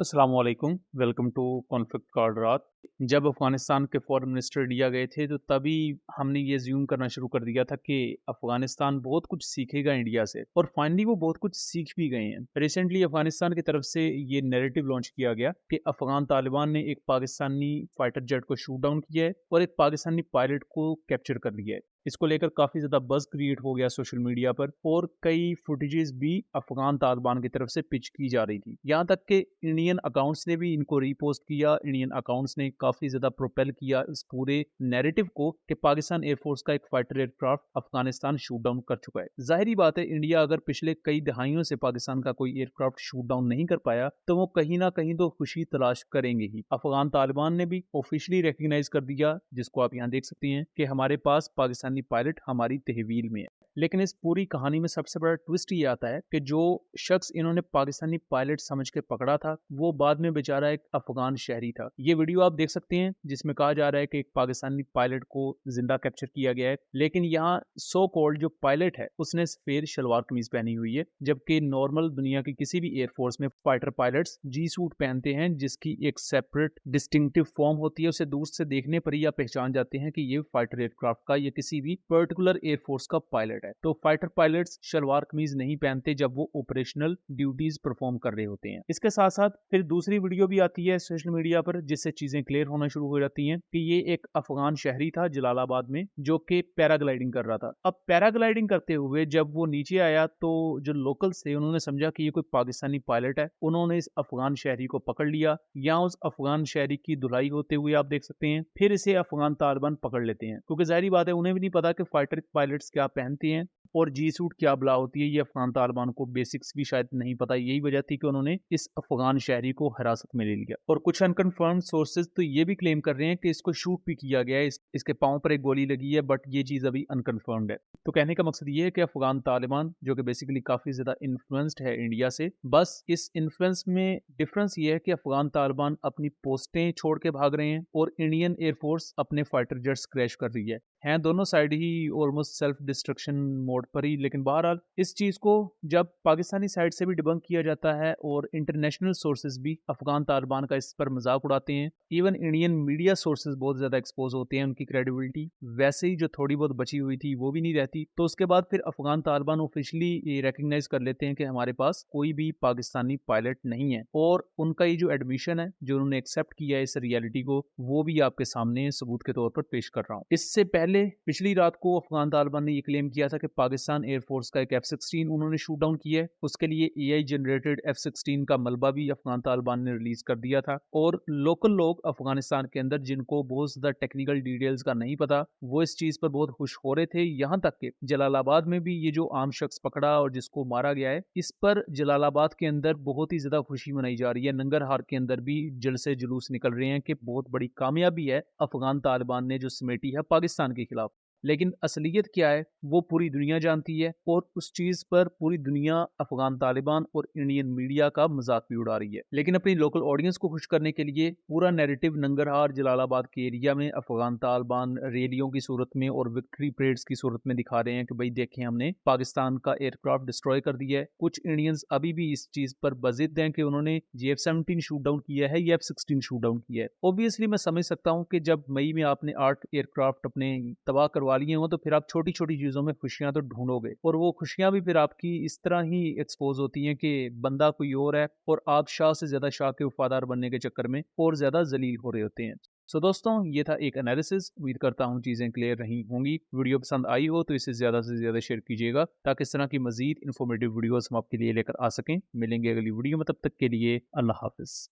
अस्सलाम वालेकुम, welcome to conflict cord रात। जब अफ़गानिस्तान के फ़ॉरेन मिनिस्टर इंडिया गए थे, तो तभी हमने ये ज़्यूम करना शुरू कर दिया था कि अफ़गानिस्तान बहुत कुछ सीखेगा इंडिया से, और फाइनली वो बहुत कुछ सीख भी गए हैं। रिसेंटली अफ़गानिस्तान की तरफ से ये नैरेटिव लॉन्च किया गया कि अफ़गान तालिबान ने एक पाकिस्तानी फाइटर जेट को शूट डाउन किया है और एक पाकिस्तानी पायलट को कैप्चर कर लिया है। इसको लेकर काफ़ी ज़्यादा बज़ क्रिएट हो गया सोशल मीडिया पर, और कई फुटेजेस भी अफ़गान तालिबान की तरफ से पिच की जा रही थी। यहाँ तक कि इंडियन अकाउंट्स ने भी इनको रीपोस्ट किया। इंडियन अकाउंट्स ने काफ़ी ज़्यादा प्रोपेल किया इस पूरे नैरेटिव को कि पाकिस्तान एयरफोर्स का एक fighter aircraft Afghanistan shoot down कर चुका है। ज़ाहिरी बात है, इंडिया अगर पिछले कई दहाइयों से पाकिस्तान का कोई एयरक्राफ्ट शूट डाउन नहीं कर पाया, तो वो कहीं ना कहीं तो खुशी तलाश करेंगे ही। अफ़गान तालिबान ने भी ऑफिशियली रिकग्नाइज कर दिया, जिसको आप यहाँ देख सकते हैं, कि हमारे पास पाकिस्तानी पायलट हमारी तहवील में है। लेकिन इस पूरी कहानी में सबसे बड़ा ट्विस्ट ये आता है कि जो शख्स इन्होंने पाकिस्तानी पायलट समझ के पकड़ा था, वो बाद में बेचारा एक अफगान शहरी था। ये वीडियो आप देख सकते हैं, जिसमें कहा जा रहा है कि एक पाकिस्तानी पायलट को जिंदा कैप्चर किया गया है, लेकिन यहाँ सो कॉल्ड जो पायलट है उसने सफेद शलवार कमीज पहनी हुई है, जबकि नॉर्मल दुनिया की किसी भी एयरफोर्स में फाइटर पायलट्स जी सूट पहनते हैं, जिसकी एक सेपरेट डिस्टिंक्टिव फॉर्म होती है। उसे दूर से देखने पर ही आप पहचान जाते हैं कि ये फाइटर एयरक्राफ्ट का या किसी भी पर्टिकुलर एयरफोर्स का पायलट है। तो फाइटर पायलट्स शलवार कमीज नहीं पहनते जब वो ऑपरेशनल ड्यूटीज परफॉर्म कर रहे होते हैं। इसके साथ साथ फिर दूसरी वीडियो भी आती है सोशल मीडिया पर, जिससे चीजें क्लियर होना शुरू हो जाती हैं कि ये एक अफगान शहरी था जलालाबाद में, जो कि पैराग्लाइडिंग कर रहा था। अब पैराग्लाइडिंग करते हुए जब वो नीचे आया, तो जो लोकल्स थे उन्होंने समझा कि ये कोई पाकिस्तानी पायलट है। उन्होंने इस अफगान शहरी को पकड़ लिया। यहाँ उस अफगान शहरी की धुलाई होते हुए आप देख सकते हैं। फिर इसे अफगान तालिबान पकड़ लेते हैं, क्योंकि जाहिर बात है उन्हें भी नहीं पता कि फाइटर पायलट्स क्या पहनते हैं और जी सूट क्या बला होती है। ये अफगान तालिबान को बेसिक्स भी शायद नहीं पता। यही वजह थी कि उन्होंने इस अफगान शहरी को हिरासत में ले लिया। और कुछ अनकन्फर्म्ड सोर्सेज तो ये भी क्लेम कर रहे हैं कि इसको शूट भी किया गया है, इसके पांव पर एक गोली लगी है, बट ये चीज अभी अनकन्फर्म्ड है। तो कहने का मकसद ये है कि अफगान तालिबान, जो कि बेसिकली काफी ज्यादा इन्फ्लुएंस्ड है इंडिया से, बस इस इन्फ्लुएंस में डिफरेंस ये है कि अफगान तालिबान अपनी पोस्टें छोड़ के भाग रहे हैं और इंडियन एयरफोर्स अपने फाइटर जेट्स क्रैश कर रही है। हैं दोनों साइड ही ऑलमोस्ट सेल्फ डिस्ट्रक्शन मोड पर ही। लेकिन बहरहाल इस चीज को जब पाकिस्तानी साइड से भी डिबंक किया जाता है और इंटरनेशनल सोर्सेज भी अफगान तालिबान का इस पर मजाक उड़ाते हैं, इवन इंडियन मीडिया सोर्सेज बहुत ज्यादा एक्सपोज होते हैं, उनकी क्रेडिबिलिटी वैसे ही जो थोड़ी बहुत बची हुई थी वो भी नहीं रहती। तो उसके बाद फिर अफगान तालिबान ऑफिशियली ये रिकग्नाइज कर लेते हैं कि हमारे पास कोई भी पाकिस्तानी पायलट नहीं है, और उनका ये जो एडमिशन है, जो उन्होंने एक्सेप्ट किया है इस रियलिटी को, वो भी आपके सामने सबूत के तौर पर पेश कर रहा हूँ। इससे पहले पिछली रात को अफगान तालिबान ने ये क्लेम किया था कि पाकिस्तान एयरफोर्स का एक F-16 उन्होंने शूट डाउन किया है। उसके लिए AI जनरेटेड F-16 का मलबा भी अफगान तालिबान ने रिलीज कर दिया था। और लोकल लोग अफगानिस्तान के अंदर, जिनको बहुत ज्यादा टेक्निकल डिटेल्स का नहीं पता, वो इस चीज पर बहुत खुश हो रहे थे। यहाँ तक कि जलालाबाद में भी ये जो आम शख्स पकड़ा और जिसको मारा गया है, इस पर जलालाबाद के अंदर बहुत ही ज्यादा खुशी मनाई जा रही है। नंगरहार के अंदर भी जलसे जुलूस निकल रहे हैं कि बहुत बड़ी कामयाबी है अफगान तालिबान ने जो समेटी है पाकिस्तान के खिलाफ। लेकिन असलियत क्या है वो पूरी दुनिया जानती है, और उस चीज पर पूरी दुनिया अफगान तालिबान और इंडियन मीडिया का मजाक भी उड़ा रही है। लेकिन अपनी लोकल ऑडियंस को खुश करने के लिए पूरा नैरेटिव नंगरहार जलालाबाद के एरिया में अफगान तालिबान रैलियों की सूरत में और विक्ट्री परेड्स की सूरत में दिखा रहे हैं कि भाई देखें, हमने पाकिस्तान का एयरक्राफ्ट डिस्ट्रॉय कर दिया है। कुछ इंडियंस अभी भी इस चीज पर बजिद हैं कि उन्होंने जी F-17 शूट डाउन किया है या F-16 शूट डाउन किया है। ऑब्वियसली मैं समझ सकता हूँ कि जब मई में आपने 8 एयरक्राफ्ट अपने तबाह करवा लिए हो, तो फिर आप छोटी छोटी चीजों में खुशियां तो ढूंढोगे, और वो खुशियां भी फिर आपकी इस तरह ही एक्सपोज होती हैं कि बंदा कोई और है और आप शाह से ज्यादा शाह के वफादार बनने के चक्कर में और ज्यादा जलील हो रहे होते हैं। सो दोस्तों, ये था एक एनालिसिस। उम्मीद करता हूँ चीजें क्लियर रही होंगी। वीडियो पसंद आई हो तो इसे ज्यादा से ज्यादा शेयर कीजिएगा, ताकि इस तरह की मजीद इन्फॉर्मेटिव वीडियोस हम आपके लिए लेकर आ सकें। मिलेंगे अगली वीडियो में, तब तक के लिए अल्लाह हाफिज।